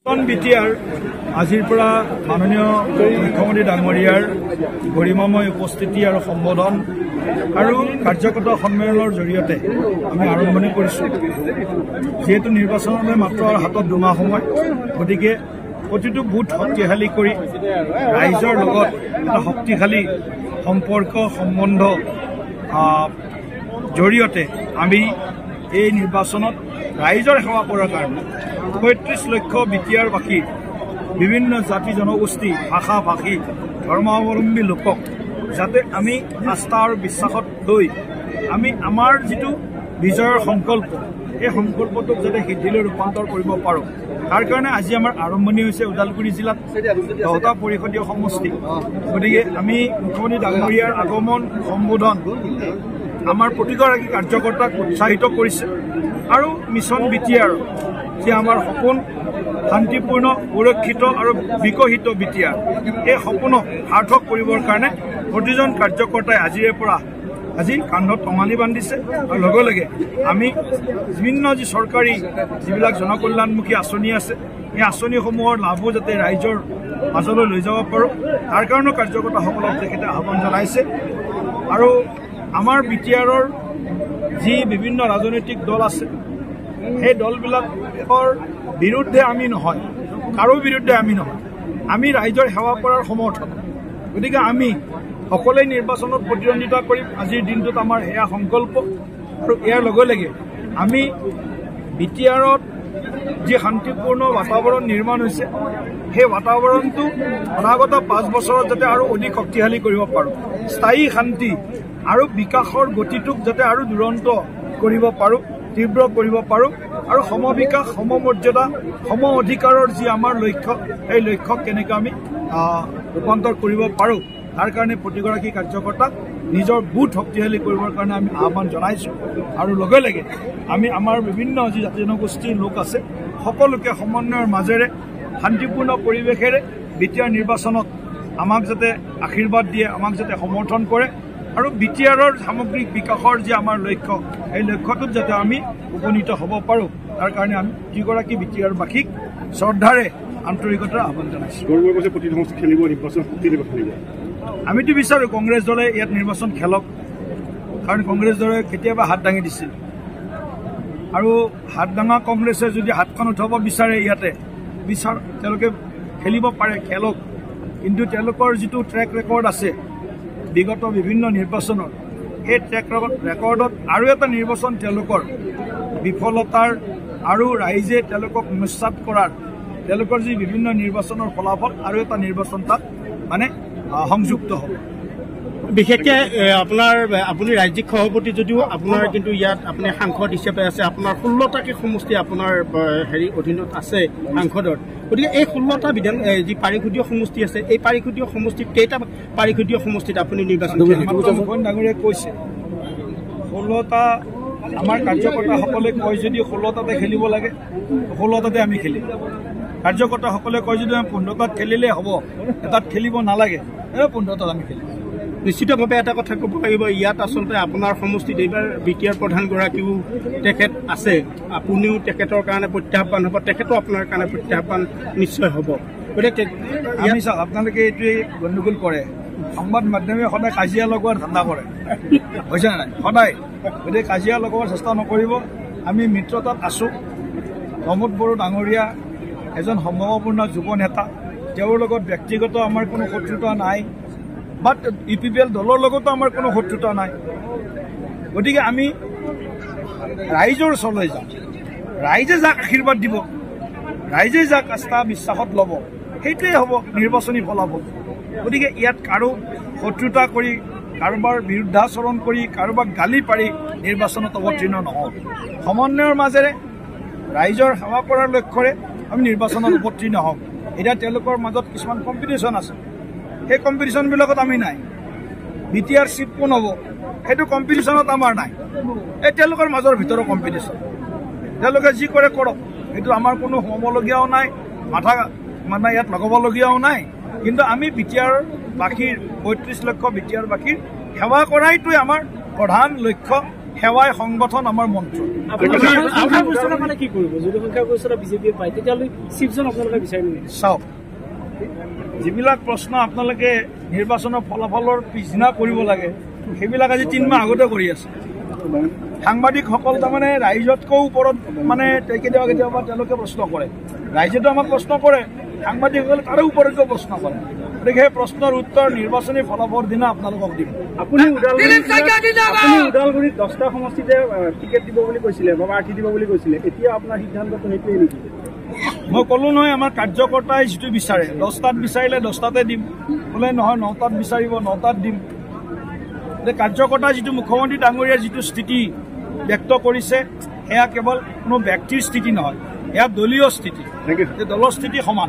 BTR আজিৰ পৰা মাননীয় মুখ্যমন্ত্ৰী ডাঙৰীয়াৰ গৰিমাময় উপস্থিতি আৰু সম্বোধন আৰু কাৰ্যকৰ্তা সন্মিলনৰ জৰিয়তে আমি আৰম্ভণি কৰিছোঁ। যেহেতু নিৰ্বাচনলৈ মাত্ৰ হাতত 2 মাহ সময়, গতিকে প্ৰতিটো বুথ শক্তিশালী কৰি ৰাইজৰ লগত এটা শক্তিশালী সম্পৰ্ক সম্বন্ধ জৰিয়তে আমি এই নিৰ্বাচনত ৰাইজৰ সেৱা কৰাৰ কাৰণে ৩৫ লক্ষ বিটিআৰবাসী বিভিন্ন জাতি জনগোষ্ঠী ভাষা ভাষী ধৰ্মাৱলম্বী লোকক যাতে আমি আস্থা আৰু বিশ্বাসত লৈ আমি আমাৰ যিটো বিজয়ৰ সংকল্প এই সংকল্পটোক যাতে সিদ্ধিলৈ ৰূপান্তৰ কৰিব পাৰোঁ, তাৰ কাৰণে আজি আমাৰ আৰম্ভণি হৈছে ওদালগুৰি জিলাত 10টা পৰিষদীয় সমষ্টি। গতিকে আমি মুখ্যমন্ত্ৰী ডাঙৰীয়াৰ আগমন সম্বোধন আমাৰ প্ৰতিগৰাকী কাৰ্যকৰ্তাক উৎসাহিত কৰিছে আৰু মিছন বিটিআৰ যে আমাৰ সপোন শান্তিপূৰ্ণ সুৰক্ষিত আৰু বিকশিত বিটিআৰ, এই সপোনক সাৰ্থক কৰিবৰ কাৰণে প্ৰতিজন কাৰ্যকৰ্তাই আজিৰে পৰা কান্ধত টঙালি বান্ধিছে আৰু লগে লগে আমি বিভিন্ন যি চৰকাৰী যিবিলাক জনকল্যাণমুখী আঁচনি আছে এই আঁচনিসমূহৰ লাভো যাতে ৰাইজৰ মাজলৈ লৈ যাব পাৰোঁ, তাৰ কাৰণেও কাৰ্যকৰ্তাসকলক তেখেতে আহ্বান জনাইছে। আৰু আমাৰ বিটিআৰৰ যি বিভিন্ন ৰাজনৈতিক দল আছে সেই দলবিলাকৰ বিৰুদ্ধে আমি নহয়, কাৰো বিৰুদ্ধে আমি নহয়, আমি ৰাইজৰ সেৱা কৰাৰ সমৰ্থন। গতিকে আমি সকলোৱে নিৰ্বাচনত প্ৰতিদ্বন্দ্বিতা কৰিম। আজিৰ দিনটোত আমাৰ সেয়া সংকল্প আৰু ইয়াৰ লগে লগে আমি বিটিআৰত যি শান্তিপূৰ্ণ বাতাবৰণ নিৰ্মাণ হৈছে সেই বাতাবৰণটো অনাগত 5 বছৰত যাতে আৰু অধিক শক্তিশালী কৰিব পাৰোঁ, স্থায়ী শান্তি আৰু বিকাশৰ গতিটোক যাতে আৰু দুৰন্ত কৰিব পাৰোঁ, তীব্ৰ কৰিব পাৰোঁ আৰু সমবিকাশ সমমৰ্যাদা সম অধিকাৰৰ যি আমাৰ লক্ষ্য সেই লক্ষ্যক কেনেকৈ আমি ৰূপান্তৰ কৰিব পাৰোঁ, তাৰ কাৰণে প্ৰতিগৰাকী কাৰ্যকৰ্তাক নিজৰ বুথ শক্তিশালী কৰিবৰ কাৰণে আমি আহ্বান জনাইছোঁ। আৰু লগে লগে আমি আমাৰ বিভিন্ন যি জাতি জনগোষ্ঠীৰ লোক আছে সকলোকে সমন্বয়ৰ মাজেৰে শান্তিপূৰ্ণ পৰিৱেশেৰে বিটিআৰ নিৰ্বাচনত আমাক যাতে আশীৰ্বাদ দিয়ে, আমাক যাতে সমৰ্থন কৰে আৰু বিটিআৰৰ সামগ্ৰিক বিকাশৰ যি আমাৰ লক্ষ্য এই লক্ষ্যটোত যাতে আমি উপনীত হ'ব পাৰোঁ, তাৰ কাৰণে আমি প্ৰতিগৰাকী বিটিআৰবাসীক শ্ৰদ্ধাৰে আন্তৰিকতাৰ আহ্বান জনাইছোঁ। আমিতো বিচাৰোঁ কংগ্ৰেছ দলে ইয়াত নিৰ্বাচন খেলক, কাৰণ কংগ্ৰেছ দলে কেতিয়াবা হাত দাঙি দিছিল আৰু হাত দাঙা কংগ্ৰেছে যদি হাতখন উঠাব বিচাৰে ইয়াতে তেওঁলোকে খেলিব পাৰে, খেলক। কিন্তু তেওঁলোকৰ যিটো ট্ৰেক ৰেকৰ্ড আছে বিগত বিভিন্ন নিৰ্বাচনৰ, সেই ট্ৰেক ৰেকৰ্ডত আৰু এটা নিৰ্বাচন তেওঁলোকৰ বিফলতাৰ আৰু ৰাইজে তেওঁলোকক নস্যাৎ কৰাৰ, তেওঁলোকৰ যি বিভিন্ন নিৰ্বাচনৰ ফলাফল আৰু এটা নিৰ্বাচন তাত মানে সংযুক্ত হ'ব। বিশেষকৈ আপুনি ৰাজ্যিক সভাপতি যদিও আপোনাৰ কিন্তু ইয়াত আপুনি সাংসদ হিচাপে আছে, আপোনাৰ 16টাকৈ সমষ্টি আপোনাৰ অধীনত আছে সাংসদৰ। গতিকে এই 16টা যি পাৰিষদীয় সমষ্টি আছে, এই পাৰিষদীয় সমষ্টিত কেইটা পাৰিষদীয় সমষ্টিত আপুনি নিৰ্বাচন মুখ্যমন্ত্ৰী ডাঙৰীয়াই কৈছে 16টা। আমাৰ কাৰ্যকৰ্তাসকলে কয় যদি 16টাতে খেলিব লাগে 16টাতে আমি খেলিম। কাৰ্যকৰ্তাসকলে কয় যদি আমি 15টাত খেলিলে হ'ব, এটাত খেলিব নালাগে, 15টাত আমি খেলিম। নিশ্চিতভাৱে এটা কথা ক'ব লাগিব, ইয়াত আচলতে আপোনাৰ সমষ্টিত এইবাৰ বিটিআৰ প্ৰধানগৰাকীও তেখেত আছে, আপুনিও তেখেতৰ কাৰণে প্ৰত্যাহ্বান হ'ব, তেখেতো আপোনাৰ কাৰণে প্ৰত্যাহ্বান নিশ্চয় হ'ব। গতিকে আমি চাওক, আপোনালোকে এইটোৱে গণ্ডগোল কৰে, সংবাদ মাধ্যমে সদায় কাজিয়া লগোৱাৰ ধান্দা কৰে, হৈছে নাই সদায়। গতিকে কাজিয়া লগোৱাৰ চেষ্টা নকৰিব। আমি মিত্ৰতাত আছোঁ। প্ৰমোদ বড়ো ডাঙৰীয়া এজন সম্ভাৱপূৰ্ণ যুৱ নেতা, তেওঁৰ লগত ব্যক্তিগত আমাৰ কোনো শত্ৰুতা নাই, বাট UPPL দলৰ লগতো আমাৰ কোনো শত্ৰুতা নাই। গতিকে আমি ৰাইজৰ ওচৰলৈ যাম, ৰাইজে যাক আশীৰ্বাদ দিব, ৰাইজে যাক আস্থা বিশ্বাসত ল'ব, সেইটোৱে হ'ব নিৰ্বাচনী ফলাফল। গতিকে ইয়াত কাৰো শত্ৰুতা কৰি, কাৰোবাৰ বিৰুদ্ধাচৰণ কৰি, কাৰোবাক গালি পাৰি নিৰ্বাচনত অৱতীৰ্ণ নহওঁ। সমন্বয়ৰ মাজেৰে ৰাইজৰ সেৱা কৰাৰ লক্ষ্যৰে আমি নিৰ্বাচনত অৱতীৰ্ণ হওঁ। এতিয়া তেওঁলোকৰ মাজত কিছুমান কম্পিটিশ্যন আছে, সেই কম্পিটিশ্যনবিলাকত আমি নাই। বিটিআৰ চিফ কোন হ'ব সেইটো কম্পিটিশ্যনত আমাৰ নাই, এই তেওঁলোকৰ মাজৰ ভিতৰৰ কম্পিটিশ্যন। তেওঁলোকে যি কৰে কৰক, সেইটো আমাৰ কোনো সোমাবলগীয়াও নাই, মাথা মানে ইয়াত লগাবলগীয়াও নাই। কিন্তু আমি বিটিআৰবাসীৰ ৩৫ লক্ষ বিটিআৰবাসীৰ সেৱা কৰাইটোৱে আমাৰ প্ৰধান লক্ষ্য, সেৱাই সংগঠন আমাৰ মন্ত্ৰ। চাওক, যিবিলাক প্ৰশ্ন আপোনালোকে নিৰ্বাচনৰ ফলাফলৰ পিছদিনা কৰিব লাগে সেইবিলাক আজি 3 মাহ আগতে কৰি আছে। সাংবাদিকসকল তাৰমানে ৰাইজতকৈ ওপৰত মানে কেতিয়াবা কেতিয়াবা তেওঁলোকে প্ৰশ্ন কৰে। ৰাইজেতো আমাক প্ৰশ্ন কৰে, সাংবাদিকসকলে তাৰে ওপৰতকৈ প্ৰশ্ন কৰে। গতিকে সেই প্ৰশ্নৰ উত্তৰ নিৰ্বাচনী ফলাফলৰ দিনা আপোনালোকক দিম। আপুনি ওদালগুৰিত 10টা সমষ্টিতে টিকেট দিব বুলি কৈছিলে বা প্ৰাৰ্থী দিব বুলি কৈছিলে, এতিয়া আপোনাৰ সিদ্ধান্তটো সেইটোৱে নেকি? মই ক'লো নহয়, আমাৰ কাৰ্যকৰ্তাই যিটো বিচাৰে 10টাত বিচাৰিলে 10টাতে দিম, বোলে নহয় 9টাত বিচাৰিব 9টাত দিম। কাৰ্যকৰ্তাই যিটো মুখ্যমন্ত্ৰী ডাঙৰীয়াৰ যিটো স্থিতি ব্যক্ত কৰিছে সেয়া কেৱল কোনো ব্যক্তিৰ স্থিতি নহয়, এয়া দলীয় স্থিতি, দলৰ স্থিতি সমান।